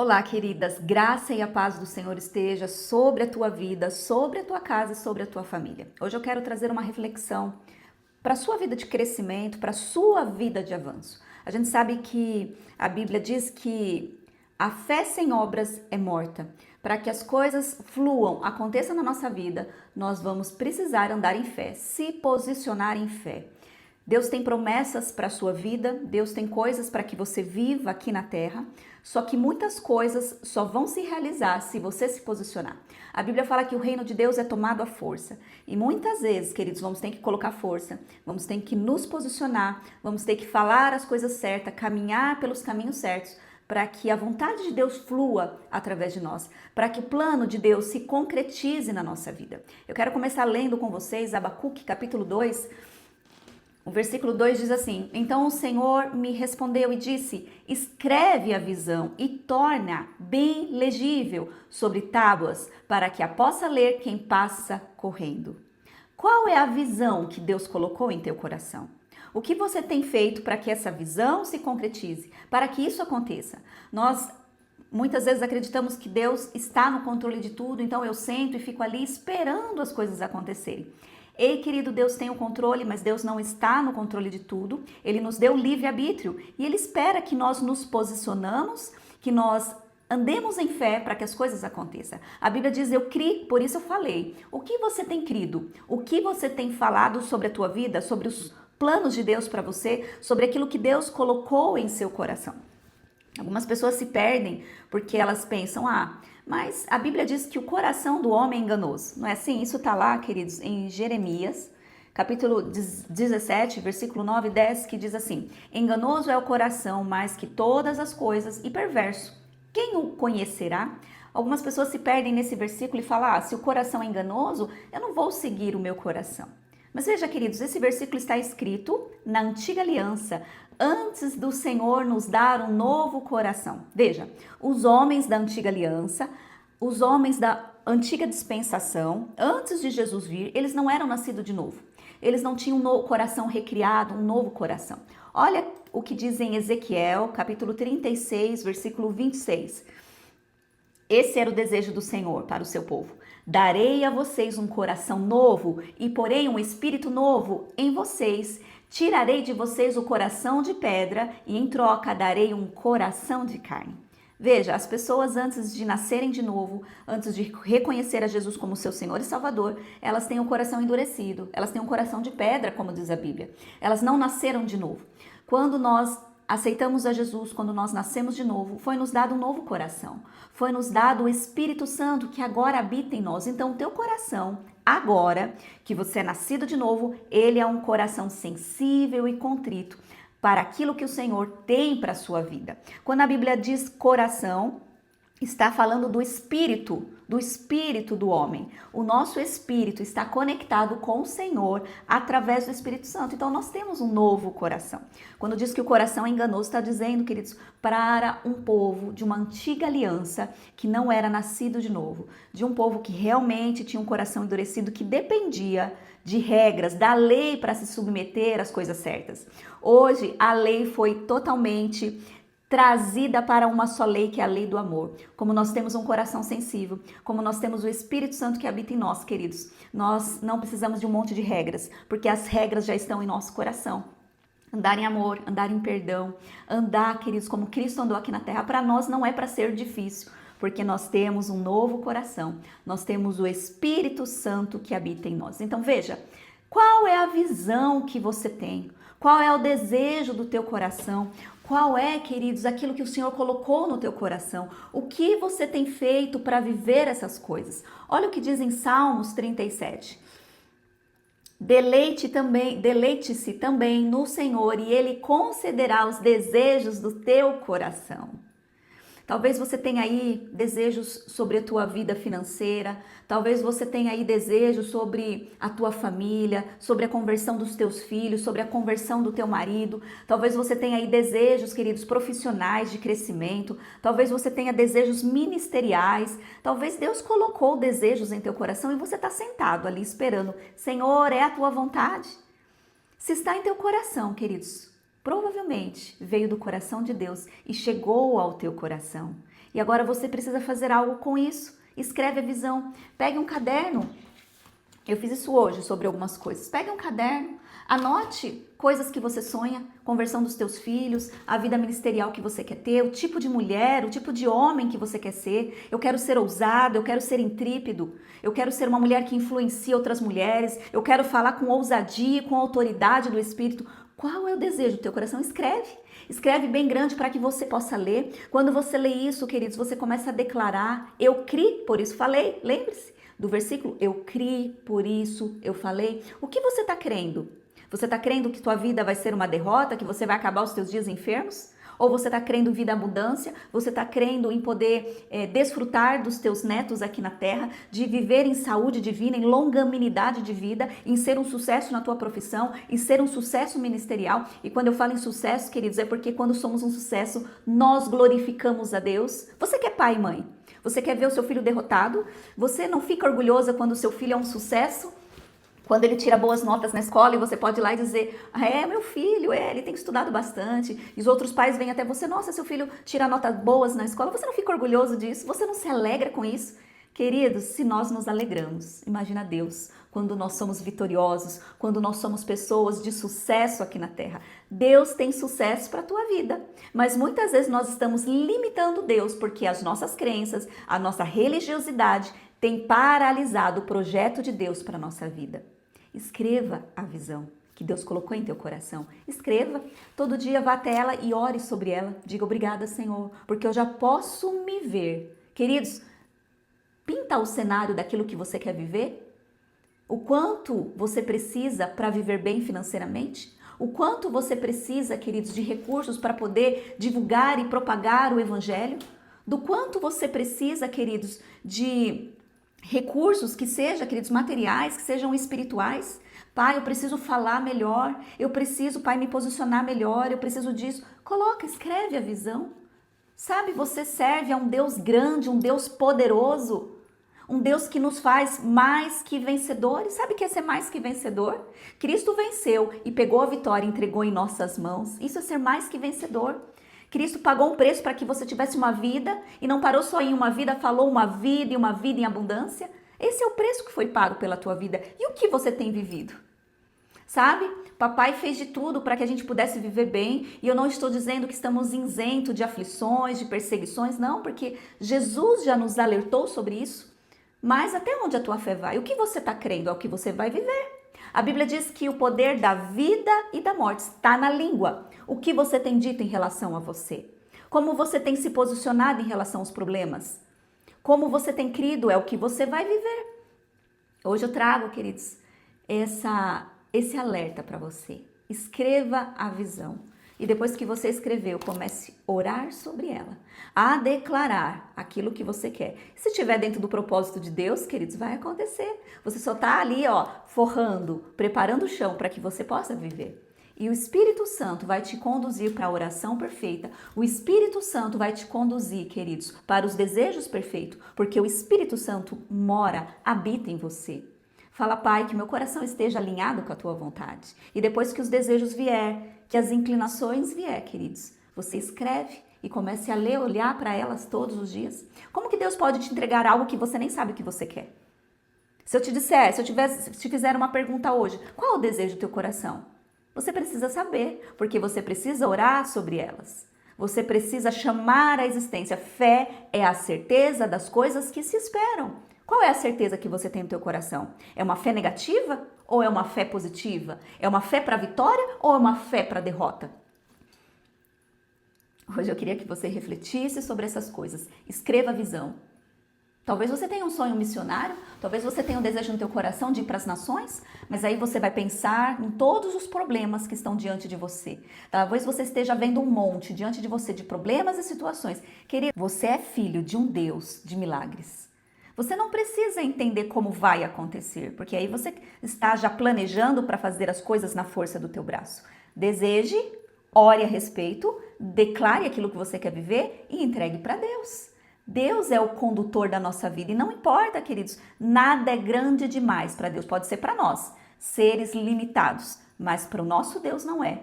Olá, queridas, graça e a paz do Senhor esteja sobre a tua vida, sobre a tua casa e sobre a tua família. Hoje eu quero trazer uma reflexão para a sua vida de crescimento, para a sua vida de avanço. A gente sabe que a Bíblia diz que a fé sem obras é morta. Para que as coisas fluam, aconteçam na nossa vida, nós vamos precisar andar em fé, se posicionar em fé. Deus tem promessas para a sua vida, Deus tem coisas para que você viva aqui na terra, só que muitas coisas só vão se realizar se você se posicionar. A Bíblia fala que o reino de Deus é tomado à força. E muitas vezes, queridos, vamos ter que colocar força, vamos ter que nos posicionar, vamos ter que falar as coisas certas, caminhar pelos caminhos certos, para que a vontade de Deus flua através de nós, para que o plano de Deus se concretize na nossa vida. Eu quero começar lendo com vocês Abacuque, capítulo 2. O versículo 2 diz assim: Então o Senhor me respondeu e disse: Escreve a visão e torna bem legível sobre tábuas, para que a possa ler quem passa correndo. Qual é a visão que Deus colocou em teu coração? O que você tem feito para que essa visão se concretize, para que isso aconteça? Nós muitas vezes acreditamos que Deus está no controle de tudo, então eu sento e fico ali esperando as coisas acontecerem. Ei, querido, Deus tem o controle, mas Deus não está no controle de tudo. Ele nos deu livre-arbítrio e Ele espera que nós nos posicionamos, que nós andemos em fé para que as coisas aconteçam. A Bíblia diz, eu criei, por isso eu falei. O que você tem crido? O que você tem falado sobre a tua vida, sobre os planos de Deus para você, sobre aquilo que Deus colocou em seu coração? Algumas pessoas se perdem porque elas pensam, mas a Bíblia diz que o coração do homem é enganoso. Não é assim? Isso está lá, queridos, em Jeremias, capítulo 17, versículo 9 e 10, que diz assim: Enganoso é o coração mais que todas as coisas e perverso. Quem o conhecerá? Algumas pessoas se perdem nesse versículo e falam, se o coração é enganoso, eu não vou seguir o meu coração. Mas veja, queridos, esse versículo está escrito na antiga aliança, antes do Senhor nos dar um novo coração. Veja, os homens da antiga aliança, os homens da antiga dispensação, antes de Jesus vir, eles não eram nascidos de novo. Eles não tinham um novo coração recriado, um novo coração. Olha o que diz em Ezequiel, capítulo 36, versículo 26. Esse era o desejo do Senhor para o seu povo. Darei a vocês um coração novo e porei um espírito novo em vocês. Tirarei de vocês o coração de pedra e em troca darei um coração de carne. Veja, as pessoas antes de nascerem de novo, antes de reconhecer a Jesus como seu Senhor e Salvador, elas têm o coração endurecido, elas têm um coração de pedra, como diz a Bíblia. Elas não nasceram de novo. Quando nós aceitamos a Jesus, quando nós nascemos de novo, foi nos dado um novo coração. Foi nos dado o Espírito Santo que agora habita em nós. Então, o teu coração, agora que você é nascido de novo, ele é um coração sensível e contrito para aquilo que o Senhor tem para a sua vida. Quando a Bíblia diz coração, está falando do espírito do homem. O nosso espírito está conectado com o Senhor através do Espírito Santo. Então nós temos um novo coração. Quando diz que o coração é enganoso, está dizendo, queridos, para um povo de uma antiga aliança que não era nascido de novo, de um povo que realmente tinha um coração endurecido, que dependia de regras, da lei para se submeter às coisas certas. Hoje a lei foi totalmente trazida para uma só lei, que é a lei do amor. Como nós temos um coração sensível, como nós temos o Espírito Santo que habita em nós, queridos, nós não precisamos de um monte de regras, porque as regras já estão em nosso coração. Andar em amor, andar em perdão, andar, queridos, como Cristo andou aqui na terra, para nós não é para ser difícil, porque nós temos um novo coração, nós temos o Espírito Santo que habita em nós. Então veja, qual é a visão que você tem? Qual é o desejo do teu coração? Qual é, queridos, aquilo que o Senhor colocou no teu coração? O que você tem feito para viver essas coisas? Olha o que diz em Salmos 37. Deleite-se também no Senhor e Ele concederá os desejos do teu coração. Talvez você tenha aí desejos sobre a tua vida financeira, talvez você tenha aí desejos sobre a tua família, sobre a conversão dos teus filhos, sobre a conversão do teu marido, talvez você tenha aí desejos, queridos, profissionais de crescimento, talvez você tenha desejos ministeriais, talvez Deus colocou desejos em teu coração e você está sentado ali esperando, Senhor, é a tua vontade? Se está em teu coração, queridos, provavelmente veio do coração de Deus e chegou ao teu coração. E agora você precisa fazer algo com isso. Escreve a visão. Pegue um caderno. Eu fiz isso hoje sobre algumas coisas. Pegue um caderno, anote coisas que você sonha, conversão dos teus filhos, a vida ministerial que você quer ter, o tipo de mulher, o tipo de homem que você quer ser. Eu quero ser ousado, eu quero ser intrépido, eu quero ser uma mulher que influencia outras mulheres, eu quero falar com ousadia, com autoridade do Espírito. Qual é o desejo do teu coração? Escreve. Escreve bem grande para que você possa ler. Quando você lê isso, queridos, você começa a declarar: eu criei, por isso falei. Lembre-se do versículo: eu criei, por isso eu falei. O que você está crendo? Você está crendo que tua vida vai ser uma derrota, que você vai acabar os teus dias enfermos? Ou você está crendo em vida e abundância? Você está crendo em poder desfrutar dos teus netos aqui na terra, de viver em saúde divina, em longanimidade de vida, em ser um sucesso na tua profissão, em ser um sucesso ministerial? E quando eu falo em sucesso, queridos, é porque quando somos um sucesso, nós glorificamos a Deus. Você que é pai e mãe, você quer ver o seu filho derrotado? Você não fica orgulhosa quando o seu filho é um sucesso? Quando ele tira boas notas na escola e você pode ir lá e dizer: meu filho, ele tem estudado bastante. E os outros pais vêm até você: nossa, seu filho tira notas boas na escola. Você não fica orgulhoso disso? Você não se alegra com isso? Queridos, se nós nos alegramos, imagina Deus, quando nós somos vitoriosos, quando nós somos pessoas de sucesso aqui na terra. Deus tem sucesso para a tua vida, mas muitas vezes nós estamos limitando Deus porque as nossas crenças, a nossa religiosidade tem paralisado o projeto de Deus para a nossa vida. Escreva a visão que Deus colocou em teu coração. Escreva. Todo dia vá até ela e ore sobre ela. Diga: obrigada, Senhor, porque eu já posso me ver. Queridos, pinta o cenário daquilo que você quer viver. O quanto você precisa para viver bem financeiramente. O quanto você precisa, queridos, de recursos para poder divulgar e propagar o evangelho. Do quanto você precisa, queridos, de recursos que sejam, queridos, materiais, que sejam espirituais. Pai, eu preciso falar melhor, eu preciso, Pai, me posicionar melhor, eu preciso disso. Coloca, escreve a visão. Sabe, você serve a um Deus grande, um Deus poderoso, um Deus que nos faz mais que vencedores. Sabe o que é ser mais que vencedor? Cristo venceu e pegou a vitória e entregou em nossas mãos. Isso é ser mais que vencedor. Cristo pagou um preço para que você tivesse uma vida e não parou só em uma vida, falou uma vida e uma vida em abundância. Esse é o preço que foi pago pela tua vida. E o que você tem vivido? Sabe? Papai fez de tudo para que a gente pudesse viver bem, e eu não estou dizendo que estamos isentos de aflições, de perseguições, não, porque Jesus já nos alertou sobre isso. Mas até onde a tua fé vai? O que você está crendo é o que você vai viver. A Bíblia diz que o poder da vida e da morte está na língua. O que você tem dito em relação a você? Como você tem se posicionado em relação aos problemas? Como você tem crido é o que você vai viver. Hoje eu trago, queridos, esse alerta para você. Escreva a visão. E depois que você escreveu, comece a orar sobre ela, a declarar aquilo que você quer. Se estiver dentro do propósito de Deus, queridos, vai acontecer. Você só está ali, forrando, preparando o chão para que você possa viver. E o Espírito Santo vai te conduzir para a oração perfeita. O Espírito Santo vai te conduzir, queridos, para os desejos perfeitos, porque o Espírito Santo mora, habita em você. Fala: Pai, que meu coração esteja alinhado com a tua vontade. E depois que os desejos vier, que as inclinações vier, queridos, você escreve e comece a ler, olhar para elas todos os dias. Como que Deus pode te entregar algo que você nem sabe o que você quer? Se eu te fizer uma pergunta hoje: qual é o desejo do teu coração? Você precisa saber, porque você precisa orar sobre elas. Você precisa chamar à existência. Fé é a certeza das coisas que se esperam. Qual é a certeza que você tem no teu coração? É uma fé negativa ou é uma fé positiva? É uma fé para a vitória ou é uma fé para a derrota? Hoje eu queria que você refletisse sobre essas coisas. Escreva a visão. Talvez você tenha um sonho missionário, talvez você tenha um desejo no teu coração de ir para as nações, mas aí você vai pensar em todos os problemas que estão diante de você. Talvez você esteja vendo um monte diante de você de problemas e situações. Querido, você é filho de um Deus de milagres. Você não precisa entender como vai acontecer, porque aí você está já planejando para fazer as coisas na força do teu braço. Deseje, ore a respeito, declare aquilo que você quer viver e entregue para Deus. Deus é o condutor da nossa vida e não importa, queridos, nada é grande demais para Deus. Pode ser para nós, seres limitados, mas para o nosso Deus não é.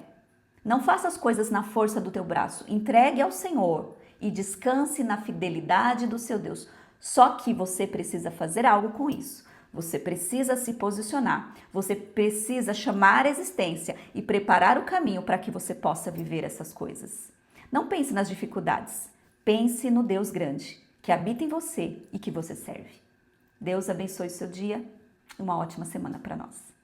Não faça as coisas na força do teu braço, entregue ao Senhor e descanse na fidelidade do seu Deus. Só que você precisa fazer algo com isso. Você precisa se posicionar, você precisa chamar a existência e preparar o caminho para que você possa viver essas coisas. Não pense nas dificuldades, pense no Deus grande, que habita em você e que você serve. Deus abençoe o seu dia, uma ótima semana para nós.